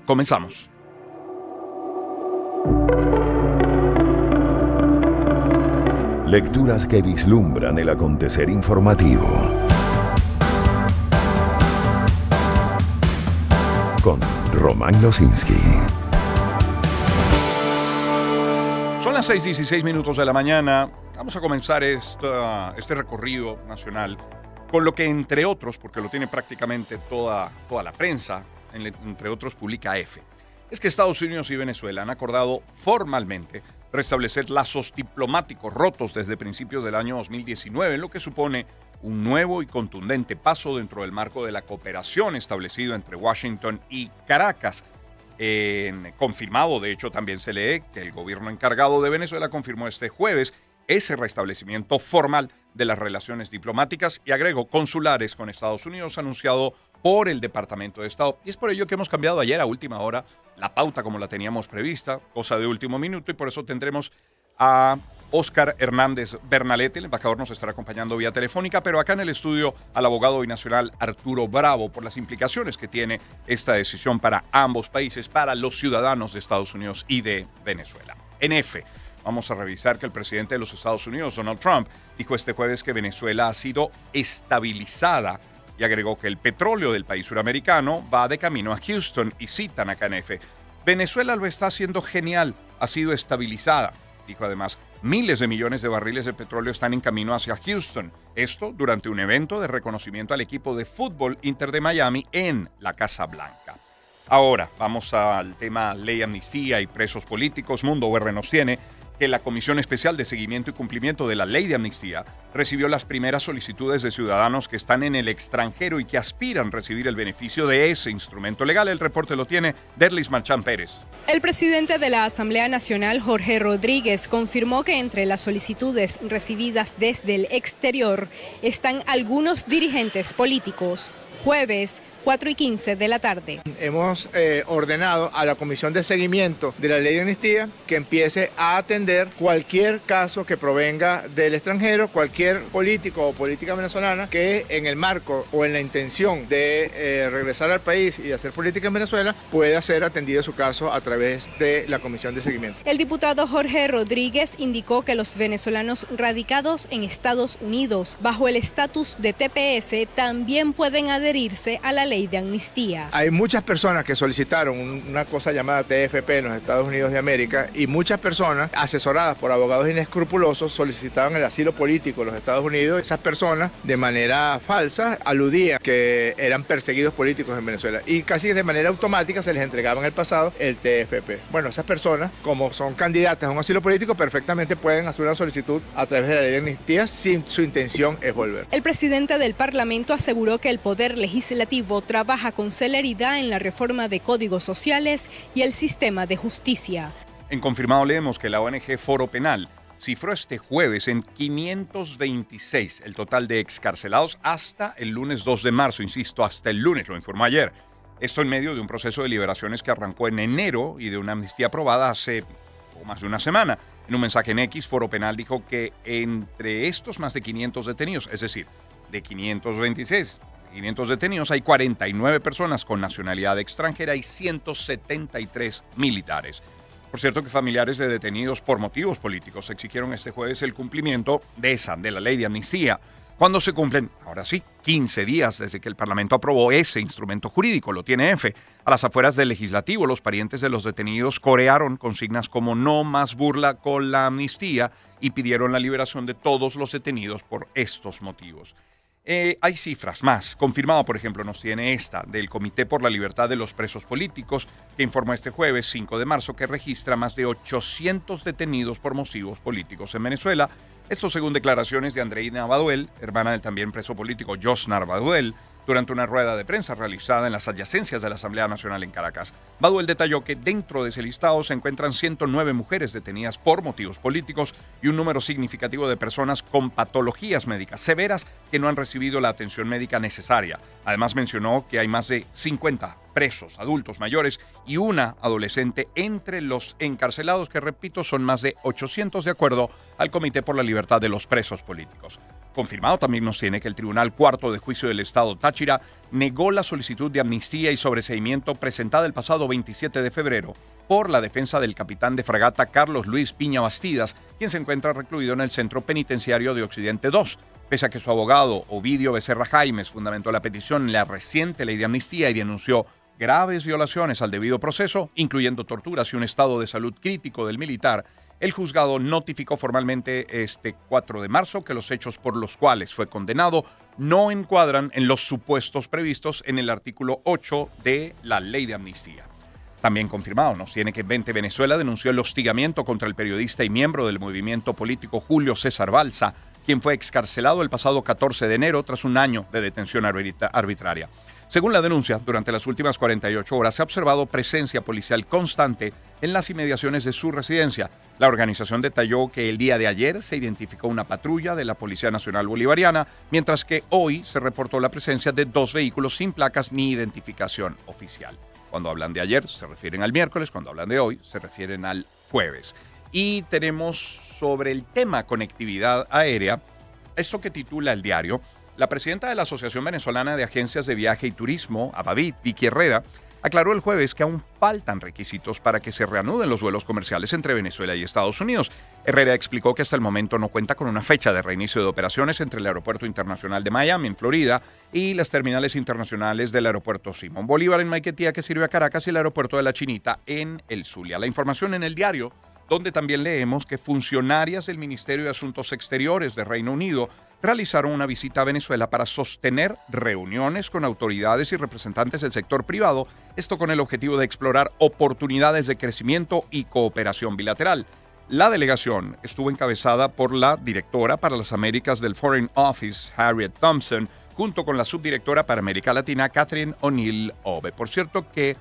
Comenzamos. Lecturas que vislumbran el acontecer informativo. Con Román Losinski. Son las 6:16 de la mañana. Vamos a comenzar este recorrido nacional con lo que, entre otros, porque lo tiene prácticamente toda la prensa, entre otros publica EFE, es que Estados Unidos y Venezuela han acordado formalmente restablecer lazos diplomáticos rotos desde principios del año 2019, en lo que supone un nuevo y contundente paso dentro del marco de la cooperación establecido entre Washington y Caracas. Confirmado, de hecho, también se lee que el gobierno encargado de Venezuela confirmó este jueves ese restablecimiento formal de las relaciones diplomáticas y agregó consulares con Estados Unidos anunciado por el Departamento de Estado. Y es por ello que hemos cambiado ayer a última hora la pauta como la teníamos prevista, cosa de último minuto, y por eso tendremos a Óscar Hernández Bernalete, el embajador nos estará acompañando vía telefónica, pero acá en el estudio al abogado binacional Arturo Bravo por las implicaciones que tiene esta decisión para ambos países, para los ciudadanos de Estados Unidos y de Venezuela. En F, vamos a revisar que el presidente de los Estados Unidos, Donald Trump, dijo este jueves que Venezuela ha sido estabilizada y agregó que el petróleo del país suramericano va de camino a Houston y citan acá en F. Venezuela lo está haciendo genial, ha sido estabilizada. Dijo además, miles de millones de barriles de petróleo están en camino hacia Houston. Esto durante un evento de reconocimiento al equipo de fútbol Inter de Miami en la Casa Blanca. Ahora, vamos al tema ley amnistía y presos políticos. Mundo UR nos tiene que la Comisión Especial de Seguimiento y Cumplimiento de la Ley de Amnistía recibió las primeras solicitudes de ciudadanos que están en el extranjero y que aspiran a recibir el beneficio de ese instrumento legal. El reporte lo tiene Derlis Marchán Pérez. El presidente de la Asamblea Nacional, Jorge Rodríguez, confirmó que entre las solicitudes recibidas desde el exterior están algunos dirigentes políticos. Jueves, 4:15 de la tarde. Hemos ordenado a la Comisión de Seguimiento de la Ley de Amnistía que empiece a atender cualquier caso que provenga del extranjero, cualquier político o política venezolana que en el marco o en la intención de regresar al país y hacer política en Venezuela pueda ser atendido su caso a través de la Comisión de Seguimiento. El diputado Jorge Rodríguez indicó que los venezolanos radicados en Estados Unidos bajo el estatus de TPS también pueden adherirse a la ley de amnistía. Hay muchas personas que solicitaron una cosa llamada TFP en los Estados Unidos de América y muchas personas asesoradas por abogados inescrupulosos solicitaban el asilo político en los Estados Unidos. Esas personas de manera falsa aludían que eran perseguidos políticos en Venezuela y casi de manera automática se les entregaba en el pasado el TFP. Bueno, esas personas, como son candidatas a un asilo político, perfectamente pueden hacer una solicitud a través de la ley de amnistía si su intención es volver. El presidente del Parlamento aseguró que el Poder Legislativo trabaja con celeridad en la reforma de códigos sociales y el sistema de justicia. En confirmado leemos que la ONG Foro Penal cifró este jueves en 526 el total de excarcelados hasta el lunes 2 de marzo, insisto, hasta el lunes, lo informó ayer. Esto en medio de un proceso de liberaciones que arrancó en enero y de una amnistía aprobada hace más de una semana. En un mensaje en X, Foro Penal dijo que entre estos más de 500 detenidos, es decir, de 526 detenidos, hay 49 personas con nacionalidad extranjera y 173 militares. Por cierto que familiares de detenidos por motivos políticos exigieron este jueves el cumplimiento de la ley de amnistía, cuando se cumplen, ahora sí, 15 días desde que el Parlamento aprobó ese instrumento jurídico, lo tiene F. A las afueras del legislativo, los parientes de los detenidos corearon consignas como no más burla con la amnistía y pidieron la liberación de todos los detenidos por estos motivos. Hay cifras más. Confirmado, por ejemplo, nos tiene esta del Comité por la Libertad de los Presos Políticos, que informó este jueves 5 de marzo que registra más de 800 detenidos por motivos políticos en Venezuela. Esto según declaraciones de Andreina Baduel, hermana del también preso político Josnar Baduel, durante una rueda de prensa realizada en las adyacencias de la Asamblea Nacional en Caracas. Baduel detalló que dentro de ese listado se encuentran 109 mujeres detenidas por motivos políticos y un número significativo de personas con patologías médicas severas que no han recibido la atención médica necesaria. Además mencionó que hay más de 50 presos adultos mayores y una adolescente entre los encarcelados, que repito son más de 800 de acuerdo al Comité por la Libertad de los Presos Políticos. Confirmado también nos tiene que el Tribunal Cuarto de Juicio del Estado Táchira negó la solicitud de amnistía y sobreseimiento presentada el pasado 27 de febrero por la defensa del capitán de fragata Carlos Luis Piña Bastidas, quien se encuentra recluido en el Centro Penitenciario de Occidente 2. Pese a que su abogado, Ovidio Becerra Jaimes, fundamentó la petición en la reciente ley de amnistía y denunció graves violaciones al debido proceso, incluyendo torturas y un estado de salud crítico del militar, el juzgado notificó formalmente este 4 de marzo que los hechos por los cuales fue condenado no encuadran en los supuestos previstos en el artículo 8 de la ley de amnistía. También confirmado nos tiene que 20 Venezuela denunció el hostigamiento contra el periodista y miembro del movimiento político Julio César Balsa, quien fue excarcelado el pasado 14 de enero tras un año de detención arbitraria. Según la denuncia, durante las últimas 48 horas se ha observado presencia policial constante en las inmediaciones de su residencia. La organización detalló que el día de ayer se identificó una patrulla de la Policía Nacional Bolivariana, mientras que hoy se reportó la presencia de 2 vehículos sin placas ni identificación oficial. Cuando hablan de ayer se refieren al miércoles, cuando hablan de hoy se refieren al jueves. Y tenemos sobre el tema conectividad aérea, esto que titula el diario. La presidenta de la Asociación Venezolana de Agencias de Viaje y Turismo, AVAVIT, Vicky Herrera, aclaró el jueves que aún faltan requisitos para que se reanuden los vuelos comerciales entre Venezuela y Estados Unidos. Herrera explicó que hasta el momento no cuenta con una fecha de reinicio de operaciones entre el Aeropuerto Internacional de Miami, en Florida, y las terminales internacionales del Aeropuerto Simón Bolívar, en Maiquetía, que sirve a Caracas, y el Aeropuerto de La Chinita, en el Zulia. La información en el diario, donde también leemos que funcionarias del Ministerio de Asuntos Exteriores de Reino Unido realizaron una visita a Venezuela para sostener reuniones con autoridades y representantes del sector privado, esto con el objetivo de explorar oportunidades de crecimiento y cooperación bilateral. La delegación estuvo encabezada por la directora para las Américas del Foreign Office, Harriet Thompson, junto con la subdirectora para América Latina, Catherine O'Neill Obe. Por cierto que,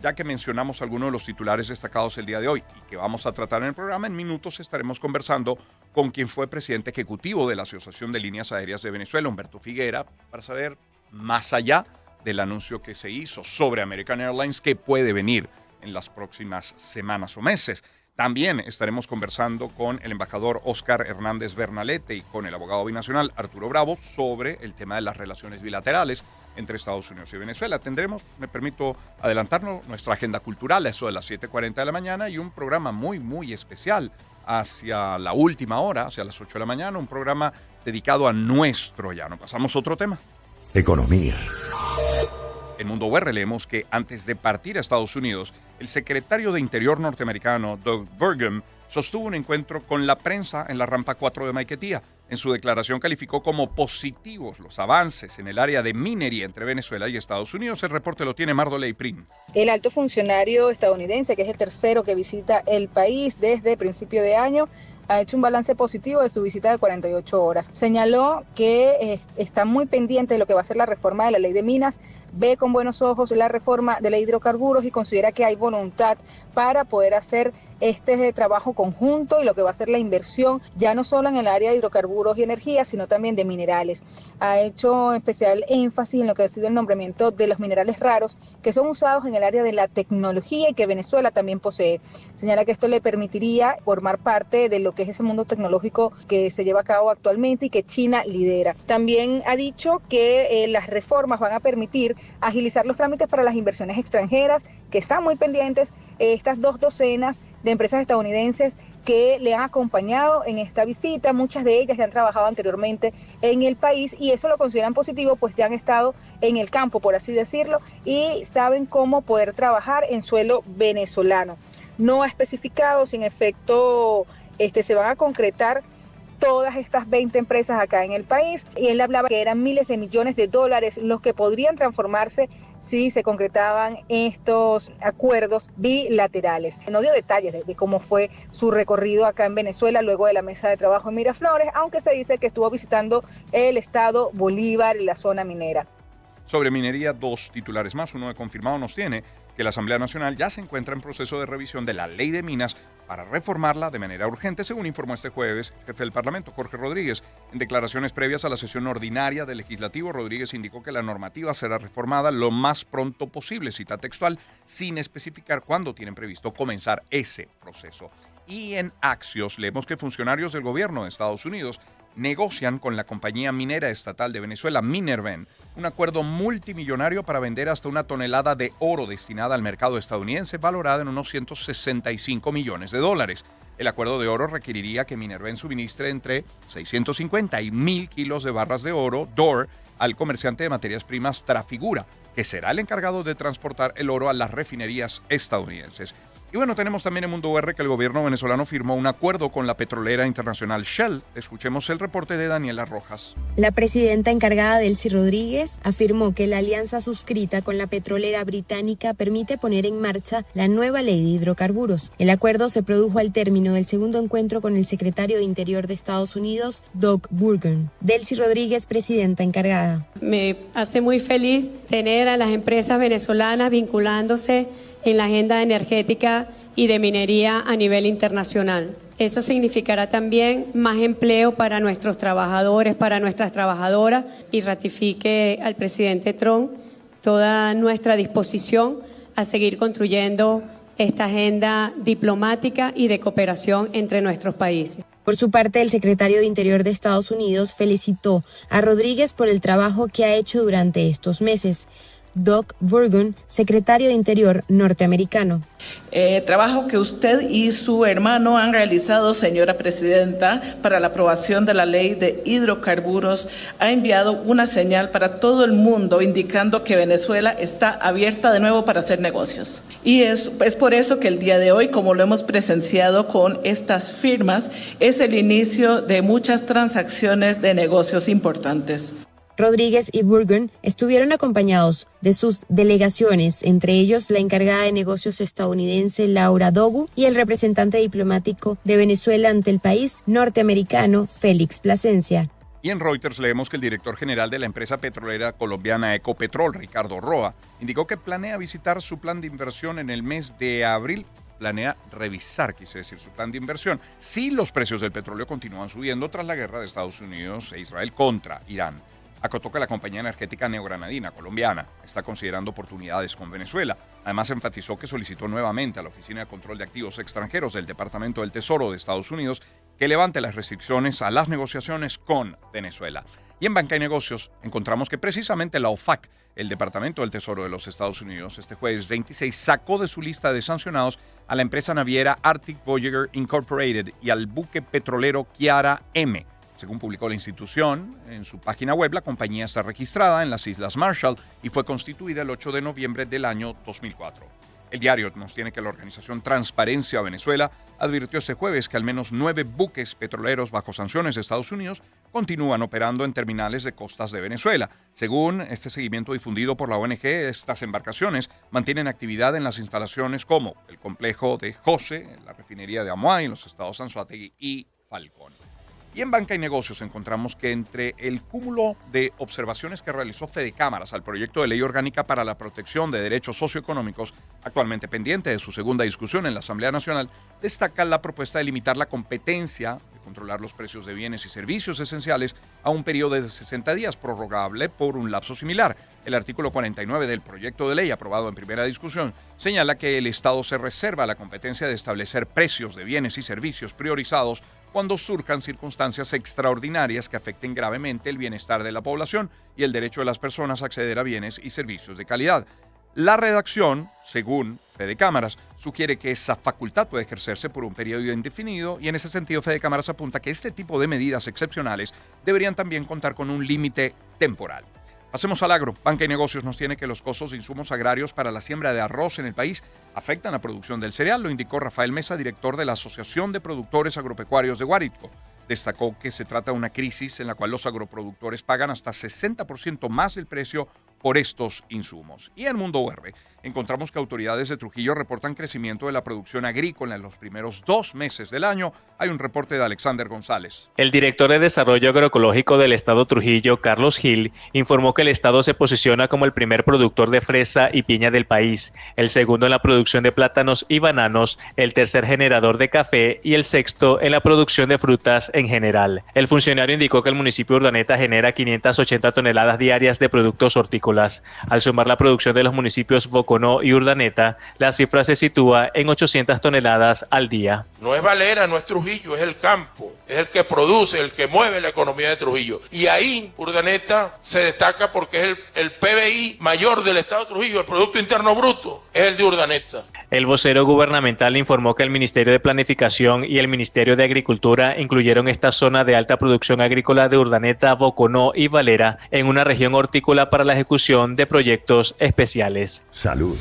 ya que mencionamos algunos de los titulares destacados el día de hoy y que vamos a tratar en el programa, en minutos estaremos conversando con quien fue presidente ejecutivo de la Asociación de Líneas Aéreas de Venezuela, Humberto Figuera, para saber más allá del anuncio que se hizo sobre American Airlines que puede venir en las próximas semanas o meses. También estaremos conversando con el embajador Oscar Hernández Bernalete y con el abogado binacional Arturo Bravo sobre el tema de las relaciones bilaterales entre Estados Unidos y Venezuela. Tendremos, me permito adelantarnos, nuestra agenda cultural a eso de las 7:40 de la mañana y un programa muy especial hacia la última hora, hacia las 8 de la mañana, un programa dedicado a nuestro llano. Pasamos a otro tema. Economía. En Mundo UR leemos que antes de partir a Estados Unidos, el secretario de Interior norteamericano, Doug Burgum, sostuvo un encuentro con la prensa en la rampa 4 de Maiquetía. En su declaración calificó como positivos los avances en el área de minería entre Venezuela y Estados Unidos. El reporte lo tiene Mardoley Prin. El alto funcionario estadounidense, que es el tercero que visita el país desde principio de año, ha hecho un balance positivo de su visita de 48 horas. Señaló que está muy pendiente de lo que va a ser la reforma de la ley de minas, ve con buenos ojos la reforma de la ley de hidrocarburos y considera que hay voluntad para poder hacer este trabajo conjunto y lo que va a ser la inversión, ya no solo en el área de hidrocarburos y energía, sino también de minerales. Ha hecho especial énfasis en lo que ha sido el nombramiento de los minerales raros, que son usados en el área de la tecnología y que Venezuela también posee. Señala que esto le permitiría formar parte de lo que es ese mundo tecnológico que se lleva a cabo actualmente y que China lidera. También ha dicho que las reformas van a permitir agilizar los trámites para las inversiones extranjeras, que están muy pendientes, estas 2 docenas de empresas estadounidenses que le han acompañado en esta visita. Muchas de ellas ya han trabajado anteriormente en el país y eso lo consideran positivo, pues ya han estado en el campo, por así decirlo, y saben cómo poder trabajar en suelo venezolano. No ha especificado si en efecto se van a concretar todas estas 20 empresas acá en el país, y él hablaba que eran miles de millones de dólares los que podrían transformarse si se concretaban estos acuerdos bilaterales. No dio detalles de cómo fue su recorrido acá en Venezuela luego de la mesa de trabajo en Miraflores, aunque se dice que estuvo visitando el estado Bolívar y la zona minera. Sobre minería, 2 titulares más. Uno de confirmado nos tiene que la Asamblea Nacional ya se encuentra en proceso de revisión de la ley de minas para reformarla de manera urgente, según informó este jueves el jefe del Parlamento, Jorge Rodríguez. En declaraciones previas a la sesión ordinaria del Legislativo, Rodríguez indicó que la normativa será reformada lo más pronto posible, cita textual, sin especificar cuándo tienen previsto comenzar ese proceso. Y en Axios leemos que funcionarios del gobierno de Estados Unidos negocian con la compañía minera estatal de Venezuela, Minerven, un acuerdo multimillonario para vender hasta una tonelada de oro destinada al mercado estadounidense, valorada en unos 165 millones de dólares. El acuerdo de oro requeriría que Minerven suministre entre 650 y 1,000 kilos de barras de oro, DOR, al comerciante de materias primas Trafigura, que será el encargado de transportar el oro a las refinerías estadounidenses. Y bueno, tenemos también en Mundo UR que el gobierno venezolano firmó un acuerdo con la petrolera internacional Shell. Escuchemos el reporte de Daniela Rojas. La presidenta encargada, Delcy Rodríguez, afirmó que la alianza suscrita con la petrolera británica permite poner en marcha la nueva ley de hidrocarburos. El acuerdo se produjo al término del segundo encuentro con el secretario de Interior de Estados Unidos, Doug Burgum. Delcy Rodríguez, presidenta encargada. Me hace muy feliz tener a las empresas venezolanas vinculándose en la agenda energética y de minería a nivel internacional. Eso significará también más empleo para nuestros trabajadores, para nuestras trabajadoras, y ratifique al presidente Trump toda nuestra disposición a seguir construyendo esta agenda diplomática y de cooperación entre nuestros países. Por su parte, el secretario de Interior de Estados Unidos felicitó a Rodríguez por el trabajo que ha hecho durante estos meses. Doug Burgum, secretario de Interior norteamericano. Trabajo que usted y su hermano han realizado, señora presidenta, para la aprobación de la ley de hidrocarburos, ha enviado una señal para todo el mundo indicando que Venezuela está abierta de nuevo para hacer negocios. Y es por eso que el día de hoy, como lo hemos presenciado con estas firmas, es el inicio de muchas transacciones de negocios importantes. Rodríguez y Burgum estuvieron acompañados de sus delegaciones, entre ellos la encargada de negocios estadounidense Laura Dogu y el representante diplomático de Venezuela ante el país norteamericano Félix Plasencia. Y en Reuters leemos que el director general de la empresa petrolera colombiana Ecopetrol, Ricardo Roa, indicó que planea visitar su plan de inversión en el mes de abril. Planea revisar, su plan de inversión, si los precios del petróleo continúan subiendo tras la guerra de Estados Unidos e Israel contra Irán. Acotó que la compañía energética neogranadina colombiana está considerando oportunidades con Venezuela. Además, enfatizó que solicitó nuevamente a la Oficina de Control de Activos Extranjeros del Departamento del Tesoro de Estados Unidos que levante las restricciones a las negociaciones con Venezuela. Y en Banca y Negocios encontramos que precisamente la OFAC, el Departamento del Tesoro de los Estados Unidos, este jueves 26 sacó de su lista de sancionados a la empresa naviera Arctic Voyager Incorporated y al buque petrolero Kiara M. Según publicó la institución en su página web, la compañía está registrada en las Islas Marshall y fue constituida el 8 de noviembre del año 2004. El diario nos tiene que la organización Transparencia Venezuela advirtió este jueves que al menos 9 buques petroleros bajo sanciones de Estados Unidos continúan operando en terminales de costas de Venezuela. Según este seguimiento difundido por la ONG, estas embarcaciones mantienen actividad en las instalaciones como el complejo de Jose, la refinería de Amuay, en los estados Anzoátegui y Falcón. Y en Banca y Negocios encontramos que entre el cúmulo de observaciones que realizó Fedecámaras al proyecto de ley orgánica para la protección de derechos socioeconómicos, actualmente pendiente de su segunda discusión en la Asamblea Nacional, destaca la propuesta de limitar la competencia de controlar los precios de bienes y servicios esenciales a un periodo de 60 días, prorrogable por un lapso similar. El artículo 49 del proyecto de ley, aprobado en primera discusión, señala que el Estado se reserva la competencia de establecer precios de bienes y servicios priorizados cuando surjan circunstancias extraordinarias que afecten gravemente el bienestar de la población y el derecho de las personas a acceder a bienes y servicios de calidad. La redacción, según Fedecámaras, sugiere que esa facultad puede ejercerse por un periodo indefinido y en ese sentido Fedecámaras apunta que este tipo de medidas excepcionales deberían también contar con un límite temporal. Pasemos al agro. Banca y Negocios nos tiene que los costos de insumos agrarios para la siembra de arroz en el país afectan la producción del cereal, lo indicó Rafael Mesa, director de la Asociación de Productores Agropecuarios de Guárico. Destacó que se trata de una crisis en la cual los agroproductores pagan hasta 60% más del precio por estos insumos. Y en Mundo UR encontramos que autoridades de Trujillo reportan crecimiento de la producción agrícola en los primeros 2 meses del año. Hay un reporte de Alexander González. El director de Desarrollo Agroecológico del Estado Trujillo, Carlos Gil, informó que el Estado se posiciona como el primer productor de fresa y piña del país, el segundo en la producción de plátanos y bananos, el tercer generador de café y el sexto en la producción de frutas en general. El funcionario indicó que el municipio de Urdaneta genera 580 toneladas diarias de productos hortícolas agrícolas. Al sumar la producción de los municipios Boconó y Urdaneta, la cifra se sitúa en 800 toneladas al día. No es Valera, no es Trujillo, es el campo, es el que produce, el que mueve la economía de Trujillo. Y ahí Urdaneta se destaca porque es el PBI mayor del estado de Trujillo, el Producto Interno Bruto, es el de Urdaneta. El vocero gubernamental informó que el Ministerio de Planificación y el Ministerio de Agricultura incluyeron esta zona de alta producción agrícola de Urdaneta, Boconó y Valera en una región hortícola para la ejecución de proyectos especiales. Salud.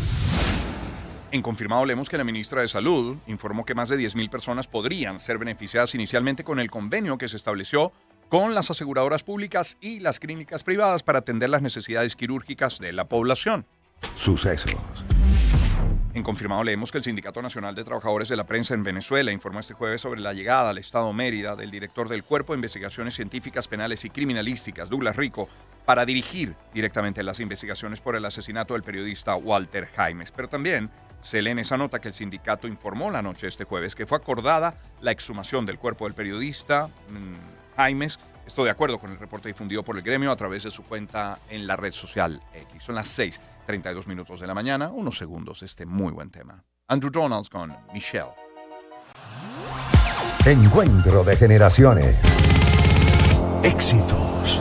En confirmado leemos que la ministra de Salud informó que más de 10.000 personas podrían ser beneficiadas inicialmente con el convenio que se estableció con las aseguradoras públicas y las clínicas privadas para atender las necesidades quirúrgicas de la población. Sucesos. En confirmado leemos que el Sindicato Nacional de Trabajadores de la Prensa en Venezuela informó este jueves sobre la llegada al Estado Mérida del director del Cuerpo de Investigaciones Científicas, Penales y Criminalísticas, Douglas Rico, para dirigir directamente las investigaciones por el asesinato del periodista Walter Jaimes. Pero también se lee en esa nota que el sindicato informó la noche de este jueves que fue acordada la exhumación del cuerpo del periodista Jaimes. Esto de acuerdo con el reporte difundido por el gremio a través de su cuenta en la red social X. Son las 6:32 de la mañana, unos segundos de este muy buen tema. Andrew Donalds con Michelle. Encuentro de generaciones. Éxitos.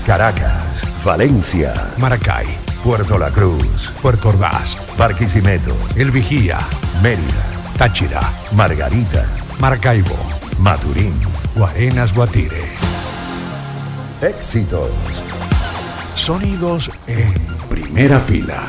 Caracas, Valencia, Maracay, Puerto La Cruz, Puerto Ordaz, Barquisimeto, El Vigía, Mérida, Táchira, Margarita, Maracaibo, Maturín. Guarenas, Guatire. Éxitos. Sonidos en primera fila.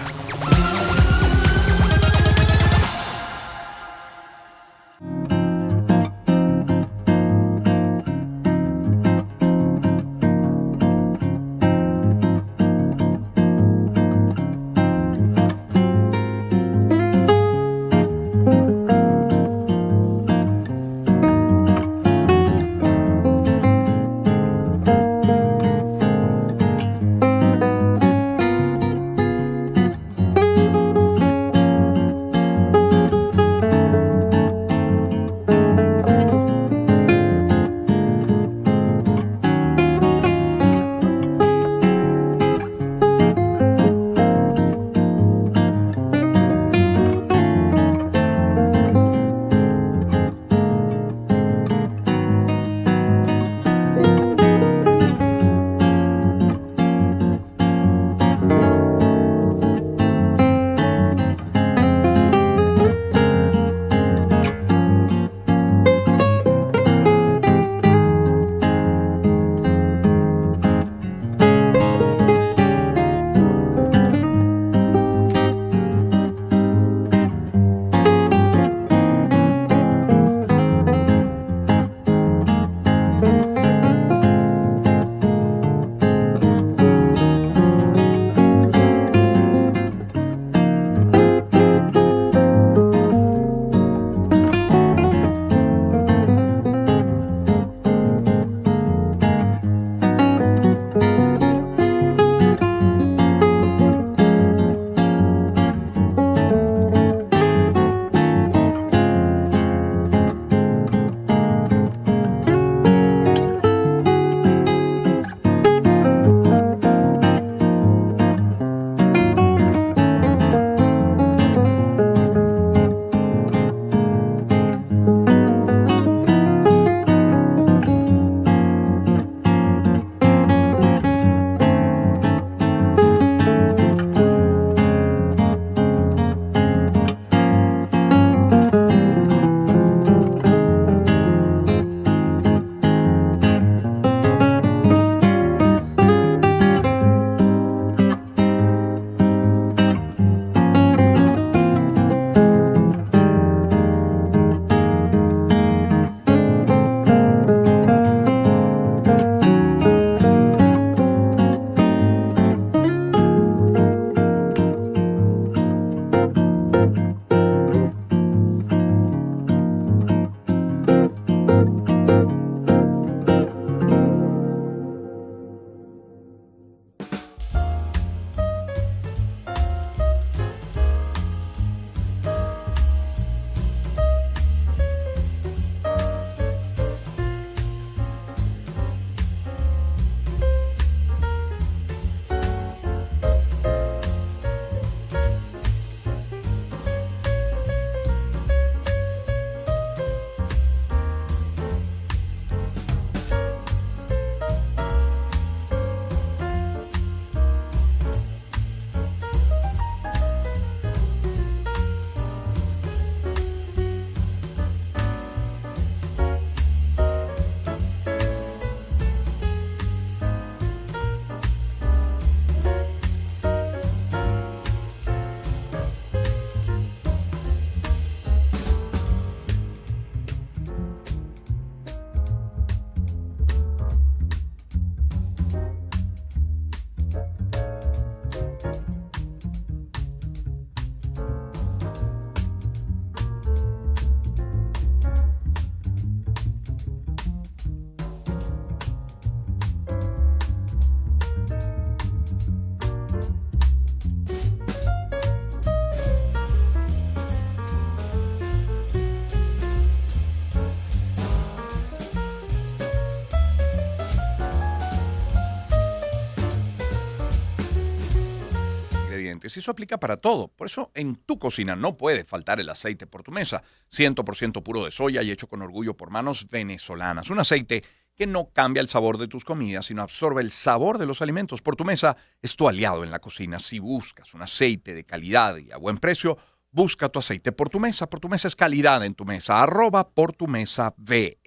si eso aplica para todo. Por eso en tu cocina no puede faltar el aceite por tu mesa, 100% puro de soya y hecho con orgullo por manos venezolanas. Un aceite que no cambia el sabor de tus comidas, sino absorbe el sabor de los alimentos. Por tu mesa es tu aliado en la cocina. Si buscas un aceite de calidad y a buen precio, busca tu aceite por tu mesa. Por tu mesa es calidad en tu mesa. @portumesaVE.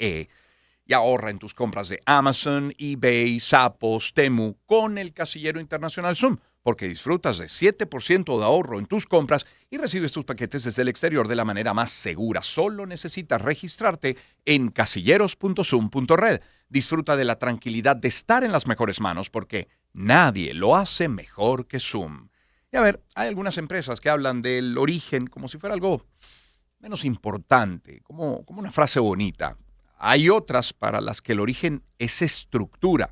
Y ahorra en tus compras de Amazon, eBay, Zappos, Temu con el casillero internacional Zoom, porque disfrutas de 7% de ahorro en tus compras y recibes tus paquetes desde el exterior de la manera más segura. Solo necesitas registrarte en casilleros.zoom.red. Disfruta de la tranquilidad de estar en las mejores manos porque nadie lo hace mejor que Zoom. Y a ver, hay algunas empresas que hablan del origen como si fuera algo menos importante, como una frase bonita. Hay otras para las que el origen es estructura.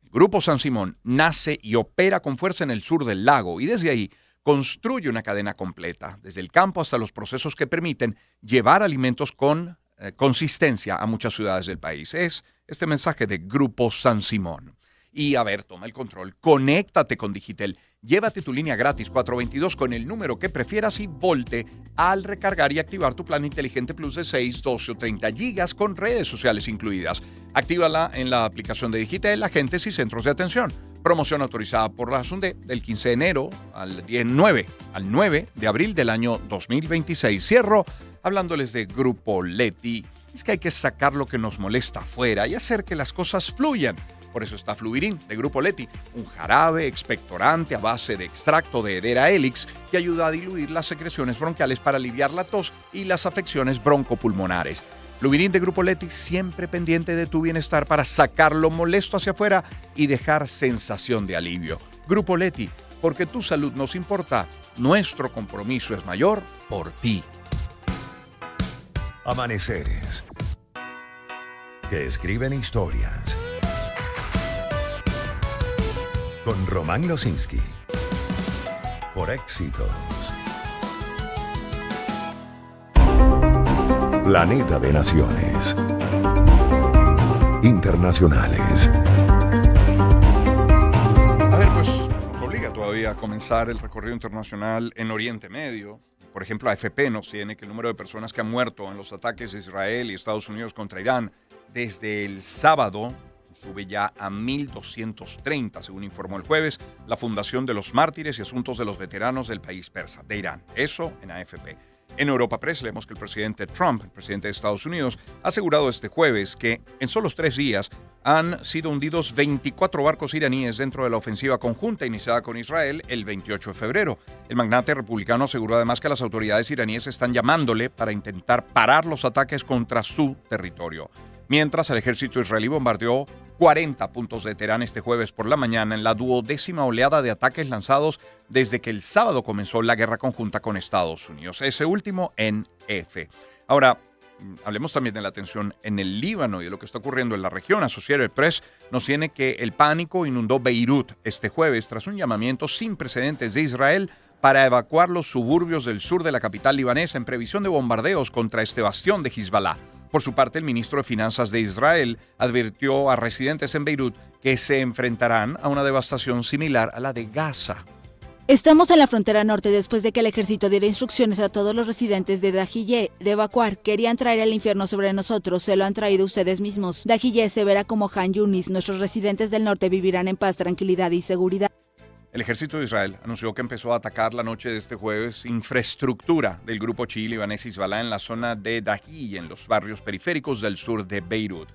El Grupo San Simón nace y opera con fuerza en el sur del lago y desde ahí construye una cadena completa, desde el campo hasta los procesos que permiten llevar alimentos con consistencia a muchas ciudades del país. Es este mensaje de Grupo San Simón. Y a ver, toma el control, conéctate con Digitel, llévate tu línea gratis 422 con el número que prefieras y volte al recargar y activar tu plan inteligente Plus de 6, 12 o 30 gigas con redes sociales incluidas. Actívala en la aplicación de Digitel, agentes y centros de atención. Promoción autorizada por la Sunde del 15 de enero al 9 de abril del año 2026. Cierro hablándoles de Grupo Leti. Es que hay que sacar lo que nos molesta afuera y hacer que las cosas fluyan. Por eso está Fluvirin, de Grupo Leti, un jarabe expectorante a base de extracto de Hedera helix que ayuda a diluir las secreciones bronquiales para aliviar la tos y las afecciones broncopulmonares. Fluvirin de Grupo Leti, siempre pendiente de tu bienestar para sacar lo molesto hacia afuera y dejar sensación de alivio. Grupo Leti, porque tu salud nos importa, nuestro compromiso es mayor por ti. Amaneceres que escriben historias. Con Román Losinski. Por Éxitos. Planeta de Naciones. Internacionales. A ver, pues nos obliga todavía a comenzar el recorrido internacional en Oriente Medio. Por ejemplo, AFP nos tiene que el número de personas que han muerto en los ataques de Israel y Estados Unidos contra Irán desde el sábado sube ya a 1.230, según informó el jueves la Fundación de los Mártires y Asuntos de los Veteranos del país persa, de Irán. Eso en AFP. En Europa Press leemos que el presidente Trump, el presidente de Estados Unidos, ha asegurado este jueves que en solo 3 días han sido hundidos 24 barcos iraníes dentro de la ofensiva conjunta iniciada con Israel el 28 de febrero. El magnate republicano aseguró además que las autoridades iraníes están llamándole para intentar parar los ataques contra su territorio. Mientras el ejército israelí bombardeó 40 puntos de Teherán este jueves por la mañana en la 12ª oleada de ataques lanzados desde que el sábado comenzó la guerra conjunta con Estados Unidos. Ese último en F. Ahora, hablemos también de la tensión en el Líbano y de lo que está ocurriendo en la región. Associated Press nos tiene que el pánico inundó Beirut este jueves tras un llamamiento sin precedentes de Israel para evacuar los suburbios del sur de la capital libanesa en previsión de bombardeos contra este bastión de Hezbollah. Por su parte, el ministro de Finanzas de Israel advirtió a residentes en Beirut que se enfrentarán a una devastación similar a la de Gaza. Estamos en la frontera norte después de que el ejército diera instrucciones a todos los residentes de Dahiyeh de evacuar. Querían traer el infierno sobre nosotros, se lo han traído ustedes mismos. Dahiyeh se verá como Han Yunis. Nuestros residentes del norte vivirán en paz, tranquilidad y seguridad. El ejército de Israel anunció que empezó a atacar la noche de este jueves infraestructura del grupo chií libanés Hezbollah en la zona de Dahiye, en los barrios periféricos del sur de Beirut.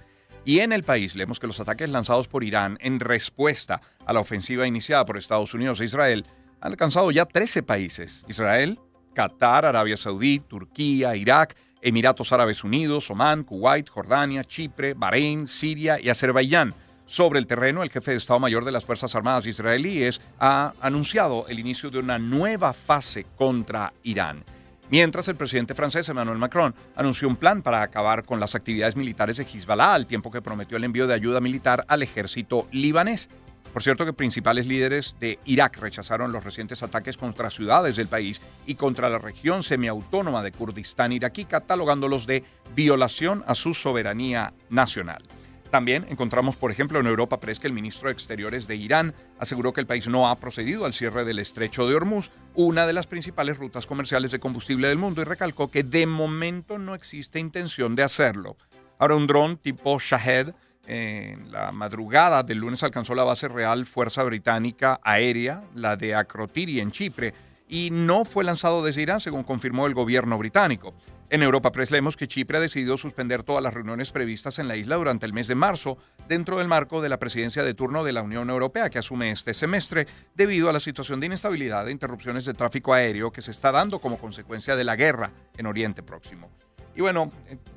Y en el país leemos que los ataques lanzados por Irán en respuesta a la ofensiva iniciada por Estados Unidos e Israel han alcanzado ya 13 países. Israel, Qatar, Arabia Saudí, Turquía, Irak, Emiratos Árabes Unidos, Omán, Kuwait, Jordania, Chipre, Bahrein, Siria y Azerbaiyán. Sobre el terreno, el jefe de Estado Mayor de las Fuerzas Armadas israelíes ha anunciado el inicio de una nueva fase contra Irán. Mientras, el presidente francés Emmanuel Macron anunció un plan para acabar con las actividades militares de Hezbollah al tiempo que prometió el envío de ayuda militar al ejército libanés. Por cierto, que principales líderes de Irak rechazaron los recientes ataques contra ciudades del país y contra la región semiautónoma de Kurdistán iraquí, catalogándolos de violación a su soberanía nacional. También encontramos, por ejemplo, en Europa Press que el ministro de Exteriores de Irán aseguró que el país no ha procedido al cierre del estrecho de Hormuz, una de las principales rutas comerciales de combustible del mundo, y recalcó que de momento no existe intención de hacerlo. Ahora, un dron tipo Shahed en la madrugada del lunes alcanzó la base real Fuerza Británica Aérea, la de Akrotiri en Chipre, y no fue lanzado desde Irán, según confirmó el gobierno británico. En Europa Press leemos que Chipre ha decidido suspender todas las reuniones previstas en la isla durante el mes de marzo, dentro del marco de la presidencia de turno de la Unión Europea, que asume este semestre, debido a la situación de inestabilidad e interrupciones de tráfico aéreo que se está dando como consecuencia de la guerra en Oriente Próximo. Y bueno,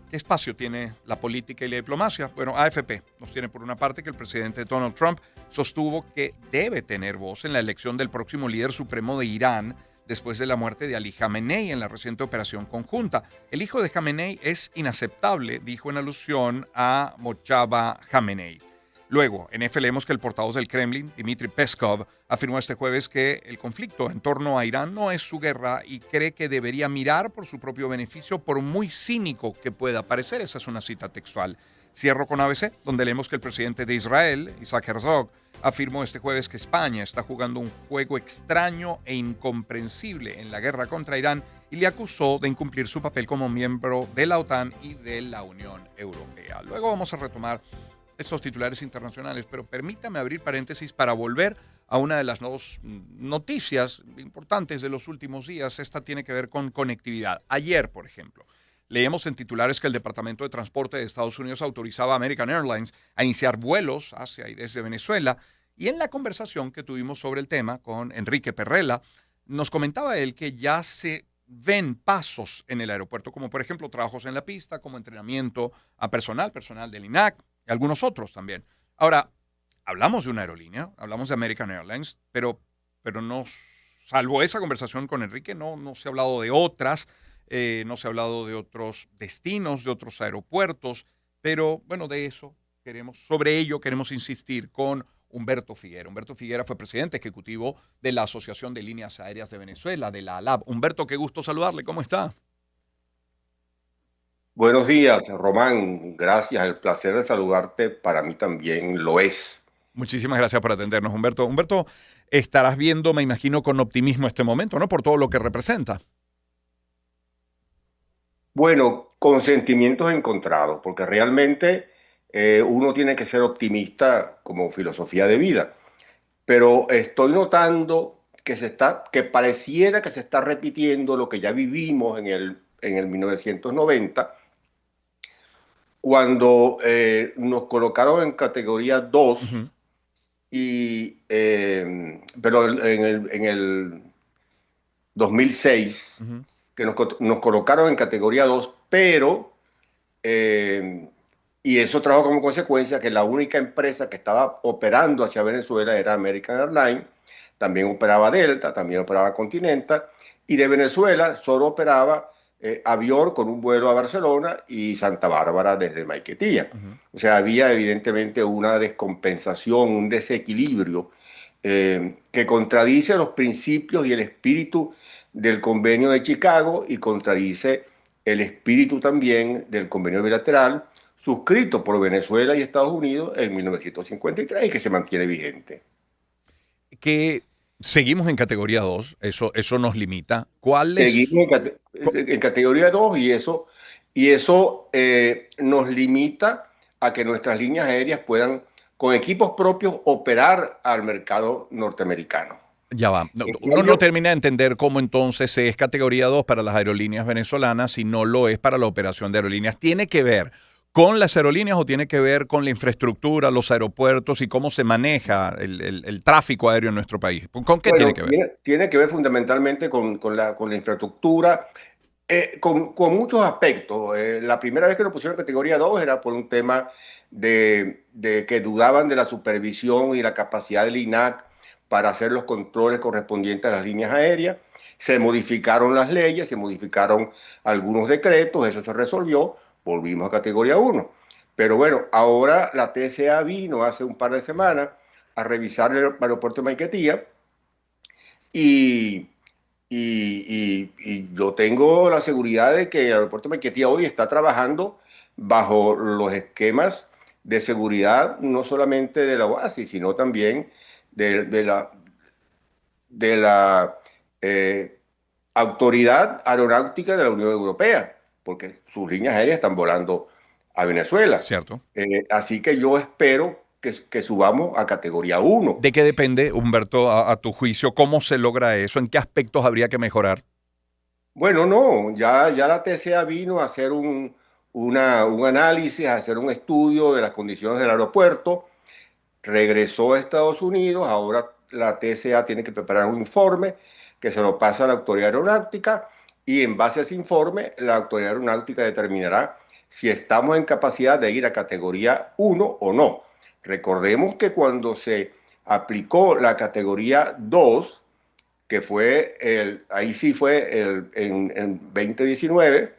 ¿qué espacio tiene la política y la diplomacia? Bueno, AFP nos tiene por una parte que el presidente Donald Trump sostuvo que debe tener voz en la elección del próximo líder supremo de Irán, después de la muerte de Ali Khamenei en la reciente operación conjunta. El hijo de Khamenei es inaceptable, dijo en alusión a Mojtaba Khamenei. Luego, en F leemos que el portavoz del Kremlin, Dmitry Peskov, afirmó este jueves que el conflicto en torno a Irán no es su guerra y cree que debería mirar por su propio beneficio, por muy cínico que pueda parecer. Esa es una cita textual. Cierro con ABC, donde leemos que el presidente de Israel, Isaac Herzog, afirmó este jueves que España está jugando un juego extraño e incomprensible en la guerra contra Irán y le acusó de incumplir su papel como miembro de la OTAN y de la Unión Europea. Luego vamos a retomar estos titulares internacionales, pero permítame abrir paréntesis para volver a una de las dos noticias importantes de los últimos días. Esta tiene que ver con conectividad. Ayer, por ejemplo, leemos en titulares que el Departamento de Transporte de Estados Unidos autorizaba a American Airlines a iniciar vuelos hacia y desde Venezuela. Y en la conversación que tuvimos sobre el tema con Enrique Perrella, nos comentaba él que ya se ven pasos en el aeropuerto, como por ejemplo trabajos en la pista, como entrenamiento a personal del INAC y algunos otros también. Ahora, hablamos de una aerolínea, hablamos de American Airlines, pero no, salvo esa conversación con Enrique, no se ha hablado de otras. No se ha hablado de otros destinos, de otros aeropuertos, pero bueno, sobre ello queremos insistir con Humberto Figuera. Humberto Figuera fue presidente ejecutivo de la Asociación de Líneas Aéreas de Venezuela, de la ALAB. Humberto, qué gusto saludarle, ¿cómo está? Buenos días, Román. Gracias, el placer de saludarte para mí también lo es. Muchísimas gracias por atendernos, Humberto. Humberto, estarás viendo, me imagino, con optimismo este momento, ¿no? Por todo lo que representa. Bueno, con sentimientos encontrados, porque realmente uno tiene que ser optimista como filosofía de vida. Pero estoy notando que pareciera que se está repitiendo lo que ya vivimos en el 1990, cuando nos colocaron en categoría 2, pero en el 2006, que nos colocaron en categoría 2, pero, y eso trajo como consecuencia que la única empresa que estaba operando hacia Venezuela era American Airlines, también operaba Delta, también operaba Continental, y de Venezuela solo operaba Avior con un vuelo a Barcelona y Santa Bárbara desde Maiquetía. O sea, había evidentemente una descompensación, un desequilibrio que contradice los principios y el espíritu del convenio de Chicago y contradice el espíritu también del convenio bilateral suscrito por Venezuela y Estados Unidos en 1953 y que se mantiene vigente. Que seguimos en categoría 2, eso nos limita. ¿Cuál es? Seguimos en categoría 2 y eso nos limita a que nuestras líneas aéreas puedan, con equipos propios, operar al mercado norteamericano. Ya va. Uno no termina de entender cómo entonces es categoría 2 para las aerolíneas venezolanas si no lo es para la operación de aerolíneas. ¿Tiene que ver con las aerolíneas o tiene que ver con la infraestructura, los aeropuertos y cómo se maneja el tráfico aéreo en nuestro país? ¿Con qué tiene que ver? Tiene que ver fundamentalmente con la infraestructura, con muchos aspectos. La primera vez que nos pusieron en categoría 2 era por un tema de que dudaban de la supervisión y la capacidad del INAC para hacer los controles correspondientes a las líneas aéreas. Se modificaron las leyes, se modificaron algunos decretos, eso se resolvió, volvimos a categoría 1. Pero bueno, ahora la TSA vino hace un par de semanas a revisar el aeropuerto de Maiquetía y yo tengo la seguridad de que el aeropuerto de Maiquetía hoy está trabajando bajo los esquemas de seguridad, no solamente de la OASI, sino también de la Autoridad Aeronáutica de la Unión Europea, porque sus líneas aéreas están volando a Venezuela. Cierto. Así que yo espero que subamos a categoría 1. ¿De qué depende, Humberto, a tu juicio? ¿Cómo se logra eso? ¿En qué aspectos habría que mejorar? Bueno, no, ya la TCA vino a hacer un análisis, a hacer un estudio de las condiciones del aeropuerto, regresó a Estados Unidos, ahora la TCA tiene que preparar un informe que se lo pasa a la Autoridad Aeronáutica y en base a ese informe la Autoridad Aeronáutica determinará si estamos en capacidad de ir a categoría 1 o no. Recordemos que cuando se aplicó la categoría 2, que fue en 2019,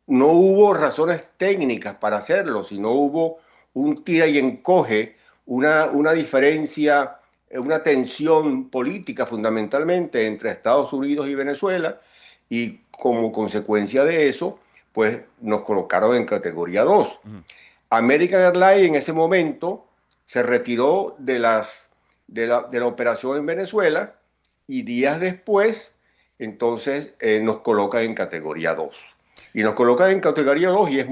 no hubo razones técnicas para hacerlo, sino hubo un tira y encoge, una diferencia, una tensión política fundamentalmente entre Estados Unidos y Venezuela, y como consecuencia de eso, pues nos colocaron en categoría 2. American Airlines en ese momento se retiró de la operación en Venezuela y días después, entonces, nos colocan en categoría 2. Y nos colocan en categoría 2 y es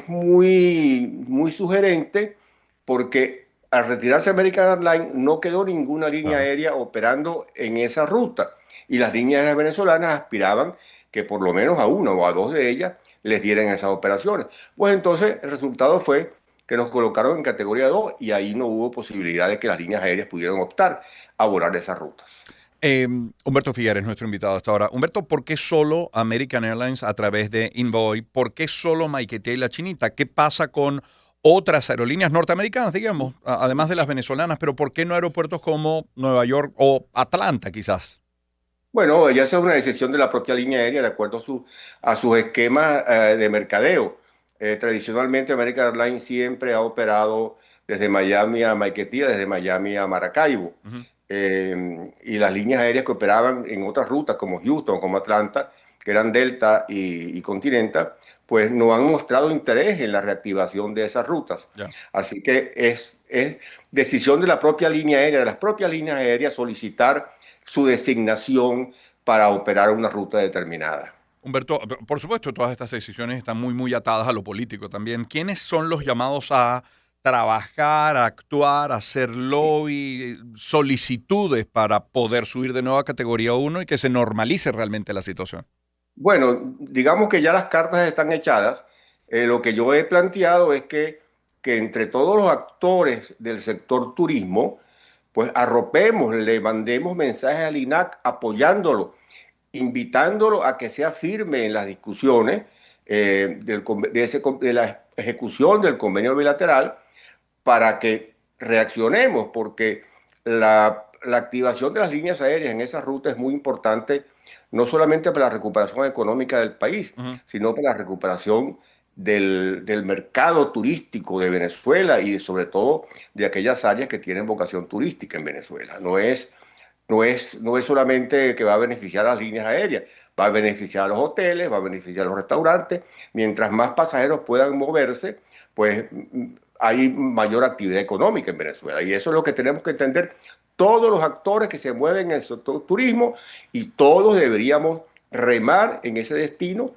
muy sugerente porque al retirarse American Airlines no quedó ninguna línea aérea operando en esa ruta. Y las líneas aéreas venezolanas aspiraban que por lo menos a una o a dos de ellas les dieran esas operaciones. Pues entonces el resultado fue que nos colocaron en categoría 2 y ahí no hubo posibilidad de que las líneas aéreas pudieran optar a volar esas rutas. Humberto Figueres, nuestro invitado hasta ahora. Humberto, ¿por qué solo American Airlines a través de Envoy? ¿Por qué solo Maiquetía y La Chinita? ¿Qué pasa con otras aerolíneas norteamericanas, digamos, además de las venezolanas? Pero ¿por qué no aeropuertos como Nueva York o Atlanta, quizás? Bueno, ya esa es una decisión de la propia línea aérea de acuerdo a sus esquemas de mercadeo. Tradicionalmente American Airlines siempre ha operado desde Miami a Maiquetía, desde Miami a Maracaibo. Y las líneas aéreas que operaban en otras rutas como Houston, como Atlanta, que eran Delta y Continental, pues no han mostrado interés en la reactivación de esas rutas. Así que es decisión de la propia línea aérea, de las propias líneas aéreas, solicitar su designación para operar una ruta determinada. Humberto, por supuesto, todas estas decisiones están muy atadas a lo político también. ¿Quiénes son los llamados a trabajar, a actuar, a hacer lobby, solicitudes para poder subir de nuevo a categoría 1 y que se normalice realmente la situación? Bueno, digamos que ya las cartas están echadas. Lo que yo he planteado es que entre todos los actores del sector turismo, pues arropemos, le mandemos mensajes al INAC apoyándolo, invitándolo a que sea firme en las discusiones de la ejecución del convenio bilateral para que reaccionemos, porque la activación de las líneas aéreas en esa ruta es muy importante, no solamente para la recuperación económica del país, sino para la recuperación del mercado turístico de Venezuela y sobre todo de aquellas áreas que tienen vocación turística en Venezuela. No es solamente que va a beneficiar a las líneas aéreas, va a beneficiar a los hoteles, va a beneficiar a los restaurantes. Mientras más pasajeros puedan moverse, pues hay mayor actividad económica en Venezuela. Y eso es lo que tenemos que entender todos los actores que se mueven en el sector turismo, y todos deberíamos remar en ese destino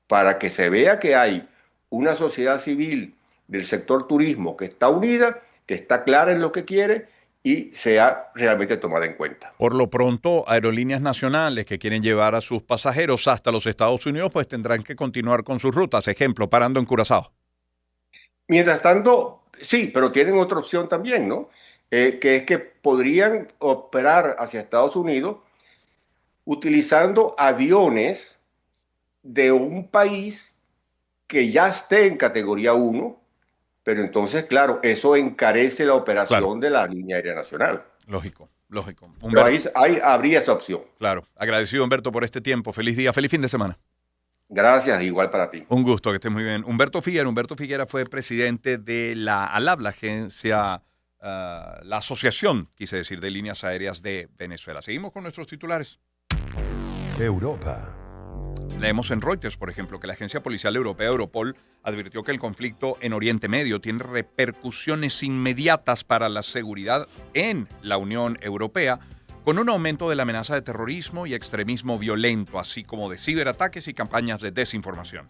para que se vea que hay una sociedad civil del sector turismo que está unida, que está clara en lo que quiere y sea realmente tomada en cuenta. Por lo pronto, aerolíneas nacionales que quieren llevar a sus pasajeros hasta los Estados Unidos, pues tendrán que continuar con sus rutas. Ejemplo, parando en Curazao. Mientras tanto, sí, pero tienen otra opción también, ¿no? Que es que podrían operar hacia Estados Unidos utilizando aviones de un país que ya esté en categoría 1, pero entonces, claro, eso encarece la operación de la línea aérea nacional. Lógico. Pero ahí habría esa opción. Claro. Agradecido, Humberto, por este tiempo. Feliz día, feliz fin de semana. Gracias, igual para ti. Un gusto, que estés muy bien. Humberto Figuera fue presidente de la ALAV, la agencia, la asociación, quise decir, de líneas aéreas de Venezuela. Seguimos con nuestros titulares. Europa. Leemos en Reuters, por ejemplo, que la agencia policial europea Europol advirtió que el conflicto en Oriente Medio tiene repercusiones inmediatas para la seguridad en la Unión Europea, con un aumento de la amenaza de terrorismo y extremismo violento, así como de ciberataques y campañas de desinformación.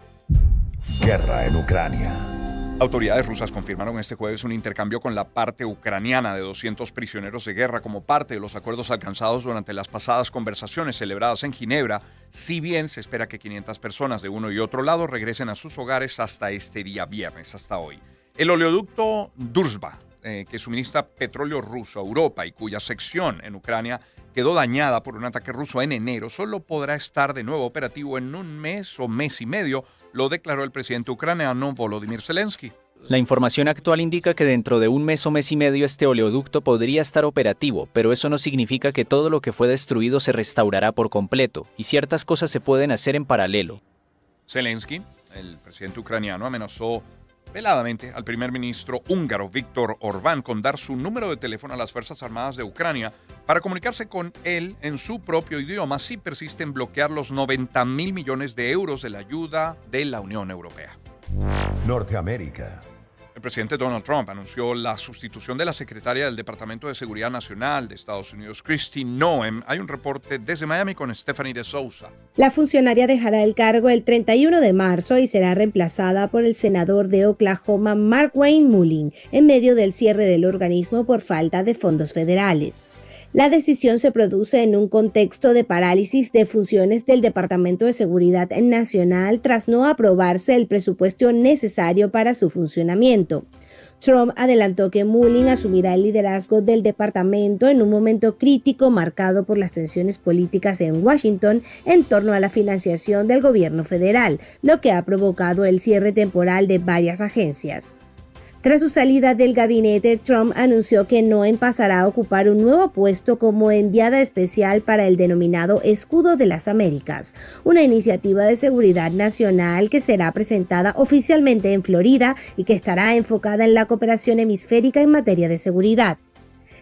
Guerra en Ucrania. Autoridades rusas confirmaron este jueves un intercambio con la parte ucraniana de 200 prisioneros de guerra como parte de los acuerdos alcanzados durante las pasadas conversaciones celebradas en Ginebra, si bien se espera que 500 personas de uno y otro lado regresen a sus hogares hasta este día viernes, hasta hoy. El oleoducto Druzhba, que suministra petróleo ruso a Europa y cuya sección en Ucrania quedó dañada por un ataque ruso en enero, solo podrá estar de nuevo operativo en un mes o mes y medio, lo declaró el presidente ucraniano Volodymyr Zelensky. La información actual indica que dentro de un mes o mes y medio este oleoducto podría estar operativo, pero eso no significa que todo lo que fue destruido se restaurará por completo, y ciertas cosas se pueden hacer en paralelo. Zelensky, el presidente ucraniano, amenazó veladamente al primer ministro húngaro Viktor Orbán con dar su número de teléfono a las Fuerzas Armadas de Ucrania para comunicarse con él en su propio idioma si persiste en bloquear los 90.000 millones de euros de la ayuda de la Unión Europea. Norteamérica. El presidente Donald Trump anunció la sustitución de la secretaria del Departamento de Seguridad Nacional de Estados Unidos, Kristi Noem. Hay un reporte desde Miami con Stephanie de Souza. La funcionaria dejará el cargo el 31 de marzo y será reemplazada por el senador de Oklahoma, Markwayne Mullin, en medio del cierre del organismo por falta de fondos federales. La decisión se produce en un contexto de parálisis de funciones del Departamento de Seguridad Nacional tras no aprobarse el presupuesto necesario para su funcionamiento. Trump adelantó que Mullin asumirá el liderazgo del departamento en un momento crítico marcado por las tensiones políticas en Washington en torno a la financiación del gobierno federal, lo que ha provocado el cierre temporal de varias agencias. Tras su salida del gabinete, Trump anunció que Noem pasará a ocupar un nuevo puesto como enviada especial para el denominado Escudo de las Américas, una iniciativa de seguridad nacional que será presentada oficialmente en Florida y que estará enfocada en la cooperación hemisférica en materia de seguridad.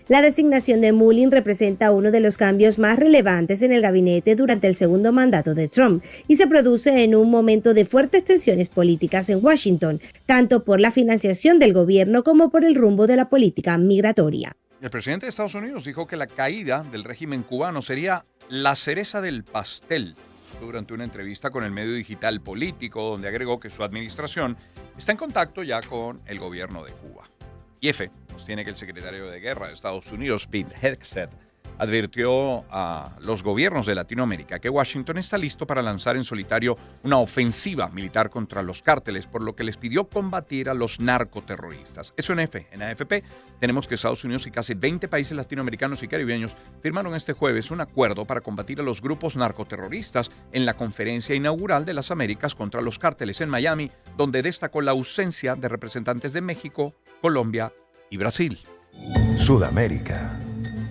La designación de Mullin representa uno de los cambios más relevantes en el gabinete durante el segundo mandato de Trump y se produce en un momento de fuertes tensiones políticas en Washington, tanto por la financiación del gobierno como por el rumbo de la política migratoria. El presidente de Estados Unidos dijo que la caída del régimen cubano sería la cereza del pastel durante una entrevista con el medio digital Político, donde agregó que su administración está en contacto ya con el gobierno de Cuba. IEF sostiene que el secretario de Guerra de Estados Unidos, Pete Hegseth, advirtió a los gobiernos de Latinoamérica que Washington está listo para lanzar en solitario una ofensiva militar contra los cárteles, por lo que les pidió combatir a los narcoterroristas. Eso en AFP tenemos que Estados Unidos y casi 20 países latinoamericanos y caribeños firmaron este jueves un acuerdo para combatir a los grupos narcoterroristas en la conferencia inaugural de las Américas contra los cárteles en Miami, donde destacó la ausencia de representantes de México, Colombia y Brasil. Sudamérica.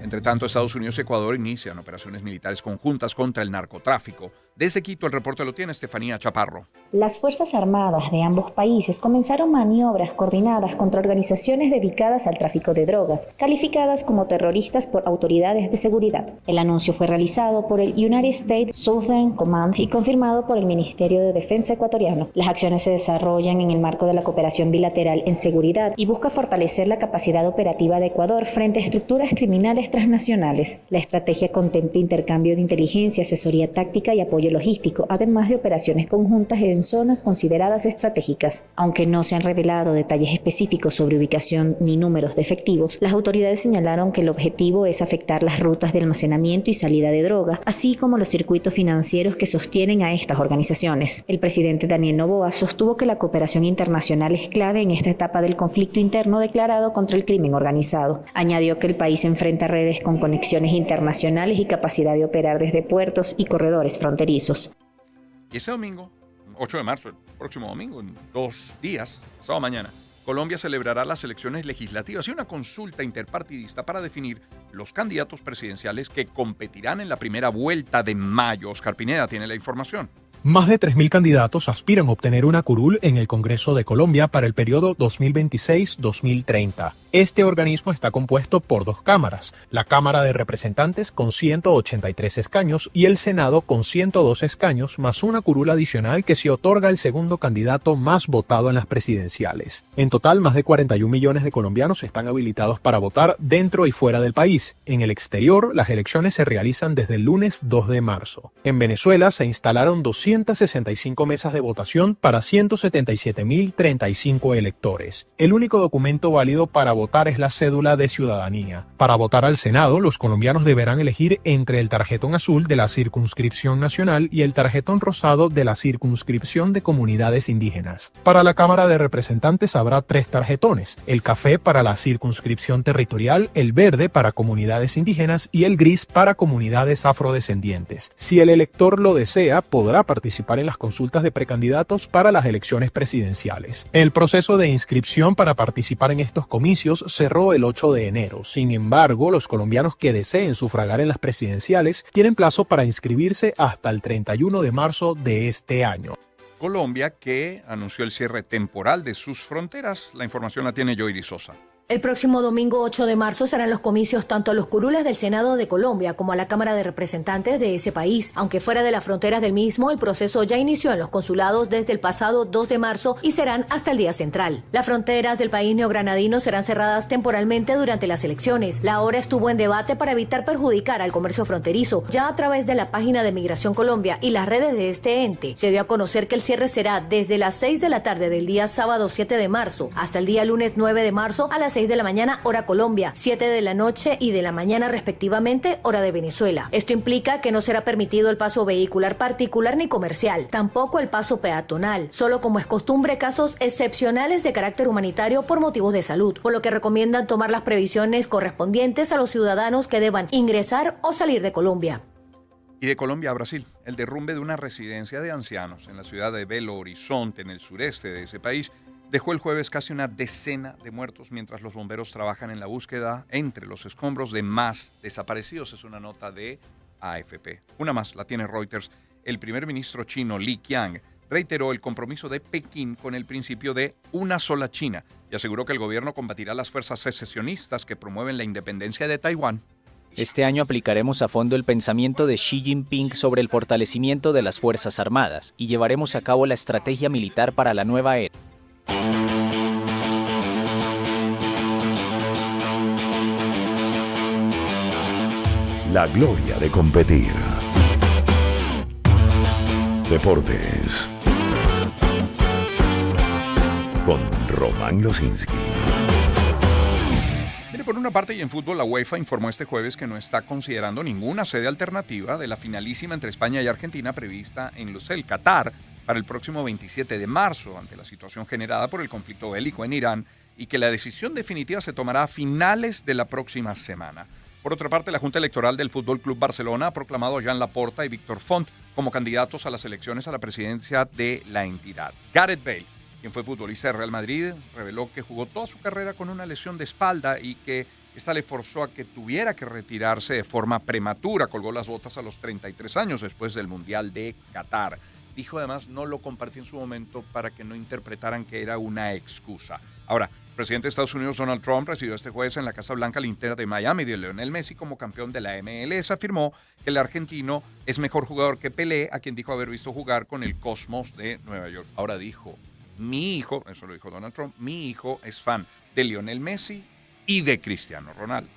Entre tanto, Estados Unidos y Ecuador inician operaciones militares conjuntas contra el narcotráfico. Desde Quito, el reporte lo tiene Estefanía Chaparro. Las Fuerzas Armadas de ambos países comenzaron maniobras coordinadas contra organizaciones dedicadas al tráfico de drogas, calificadas como terroristas por autoridades de seguridad. El anuncio fue realizado por el United States Southern Command y confirmado por el Ministerio de Defensa ecuatoriano. Las acciones se desarrollan en el marco de la cooperación bilateral en seguridad y busca fortalecer la capacidad operativa de Ecuador frente a estructuras criminales transnacionales. La estrategia contempla intercambio de inteligencia, asesoría táctica y apoyo logístico, además de operaciones conjuntas en zonas consideradas estratégicas. Aunque no se han revelado detalles específicos sobre ubicación ni números de efectivos, las autoridades señalaron que el objetivo es afectar las rutas de almacenamiento y salida de droga, así como los circuitos financieros que sostienen a estas organizaciones. El presidente Daniel Noboa sostuvo que la cooperación internacional es clave en esta etapa del conflicto interno declarado contra el crimen organizado. Añadió que el país enfrenta redes con conexiones internacionales y capacidad de operar desde puertos y corredores fronterizos. Y este domingo, 8 de marzo, el próximo domingo, en 2 días, pasado mañana, Colombia celebrará las elecciones legislativas y una consulta interpartidista para definir los candidatos presidenciales que competirán en la primera vuelta de mayo. Oscar Pineda tiene la información. Más de 3.000 candidatos aspiran a obtener una curul en el Congreso de Colombia para el periodo 2026-2030. Este organismo está compuesto por 2 cámaras, la Cámara de Representantes con 183 escaños y el Senado con 102 escaños, más una curul adicional que se otorga al segundo candidato más votado en las presidenciales. En total, más de 41 millones de colombianos están habilitados para votar dentro y fuera del país. En el exterior, las elecciones se realizan desde el lunes 2 de marzo. En Venezuela se instalaron 265 mesas de votación para 177.035 electores. El único documento válido para votar es la cédula de ciudadanía. Para votar al Senado, los colombianos deberán elegir entre el tarjetón azul de la circunscripción nacional y el tarjetón rosado de la circunscripción de comunidades indígenas. Para la Cámara de Representantes habrá 3 tarjetones: el café para la circunscripción territorial, el verde para comunidades indígenas y el gris para comunidades afrodescendientes. Si el elector lo desea, podrá participar en las consultas de precandidatos para las elecciones presidenciales. El proceso de inscripción para participar en estos comicios cerró el 8 de enero. Sin embargo, los colombianos que deseen sufragar en las presidenciales tienen plazo para inscribirse hasta el 31 de marzo de este año. Colombia, que anunció el cierre temporal de sus fronteras. La información la tiene Joyri Sosa. El próximo domingo 8 de marzo serán los comicios tanto a los curules del Senado de Colombia como a la Cámara de Representantes de ese país. Aunque fuera de las fronteras del mismo, el proceso ya inició en los consulados desde el pasado 2 de marzo y serán hasta el día central. Las fronteras del país neogranadino serán cerradas temporalmente durante las elecciones. La hora estuvo en debate para evitar perjudicar al comercio fronterizo. Ya a través de la página de Migración Colombia y las redes de este ente, se dio a conocer que el cierre será desde las 6 de la tarde del día sábado 7 de marzo hasta el día lunes 9 de marzo a las 6 de la mañana, hora Colombia, 7 de la noche y de la mañana respectivamente, hora de Venezuela. Esto implica que no será permitido el paso vehicular particular ni comercial, tampoco el paso peatonal, solo como es costumbre casos excepcionales de carácter humanitario por motivos de salud, por lo que recomiendan tomar las previsiones correspondientes a los ciudadanos que deban ingresar o salir de Colombia. Y de Colombia a Brasil, el derrumbe de una residencia de ancianos en la ciudad de Belo Horizonte, en el sureste de ese país, dejó el jueves casi una decena de muertos mientras los bomberos trabajan en la búsqueda entre los escombros de más desaparecidos. Es una nota de AFP. Una más la tiene Reuters. El primer ministro chino Li Qiang reiteró el compromiso de Pekín con el principio de una sola China y aseguró que el gobierno combatirá las fuerzas secesionistas que promueven la independencia de Taiwán. Este año aplicaremos a fondo el pensamiento de Xi Jinping sobre el fortalecimiento de las Fuerzas Armadas y llevaremos a cabo la estrategia militar para la nueva era. La gloria de competir. Deportes. Con Román Losinski. Mire, por una parte, y en fútbol, la UEFA informó este jueves que no está considerando ninguna sede alternativa de la finalísima entre España y Argentina prevista en Lusail, Qatar, para el próximo 27 de marzo, ante la situación generada por el conflicto bélico en Irán, y que la decisión definitiva se tomará a finales de la próxima semana. Por otra parte, la Junta Electoral del Fútbol Club Barcelona ha proclamado a Joan Laporta y Víctor Font como candidatos a las elecciones a la presidencia de la entidad. Gareth Bale, quien fue futbolista de Real Madrid, reveló que jugó toda su carrera con una lesión de espalda y que esta le forzó a que tuviera que retirarse de forma prematura. Colgó las botas a los 33 años después del Mundial de Qatar. Dijo además, no lo compartí en su momento para que no interpretaran que era una excusa. Ahora, el presidente de Estados Unidos, Donald Trump, recibió este jueves en la Casa Blanca al Inter de Miami de Lionel Messi como campeón de la MLS. Afirmó que el argentino es mejor jugador que Pelé, a quien dijo haber visto jugar con el Cosmos de Nueva York. Ahora dijo, mi hijo, eso lo dijo Donald Trump, mi hijo es fan de Lionel Messi y de Cristiano Ronaldo.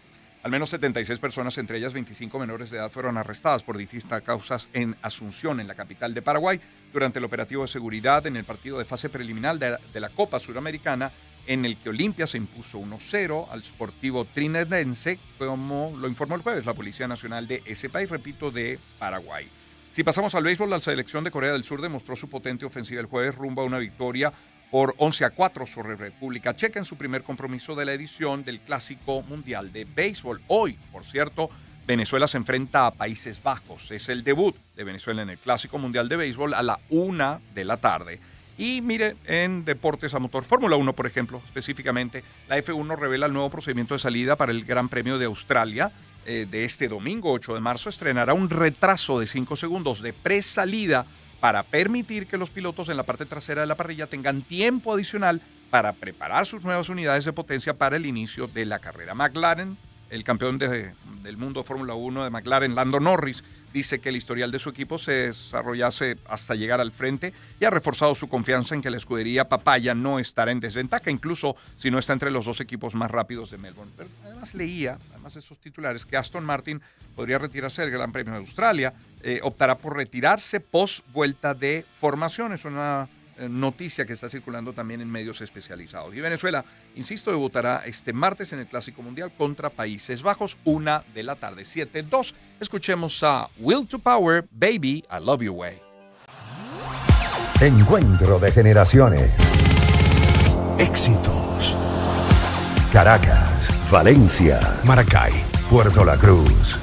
Al menos 76 personas, entre ellas 25 menores de edad, fueron arrestadas por distintas causas en Asunción, en la capital de Paraguay, durante el operativo de seguridad en el partido de fase preliminar de la Copa Suramericana, en el que Olimpia se impuso 1-0 al Sportivo Trinadense, como lo informó el jueves la Policía Nacional de ese país, repito, de Paraguay. Si pasamos al béisbol, la selección de Corea del Sur demostró su potente ofensiva el jueves rumbo a una victoria por 11-4 sobre República Checa en su primer compromiso de la edición del Clásico Mundial de Béisbol. Hoy, por cierto, Venezuela se enfrenta a Países Bajos. Es el debut de Venezuela en el Clásico Mundial de Béisbol a la 1 de la tarde. Y mire, en deportes a motor, Fórmula 1, por ejemplo, específicamente, la F1 revela el nuevo procedimiento de salida para el Gran Premio de Australia de este domingo, 8 de marzo. Estrenará un retraso de 5 segundos de presalida para permitir que los pilotos en la parte trasera de la parrilla tengan tiempo adicional para preparar sus nuevas unidades de potencia para el inicio de la carrera. McLaren, el campeón del mundo de Fórmula 1 de McLaren, Lando Norris, dice que el historial de su equipo se desarrollase hasta llegar al frente y ha reforzado su confianza en que la escudería Papaya no estará en desventaja, incluso si no está entre los 2 equipos más rápidos de Melbourne. Pero además leía, además de esos titulares, que Aston Martin podría retirarse del Gran Premio de Australia, optará por retirarse post vuelta de formación. Es una noticia que está circulando también en medios especializados. Y Venezuela, insisto, debutará este martes en el Clásico Mundial contra Países Bajos, 1 de la tarde, 7:02. Escuchemos a Will to Power, Baby, I Love Your Way. Encuentro de generaciones. Éxitos. Caracas, Valencia, Maracay, Puerto La Cruz,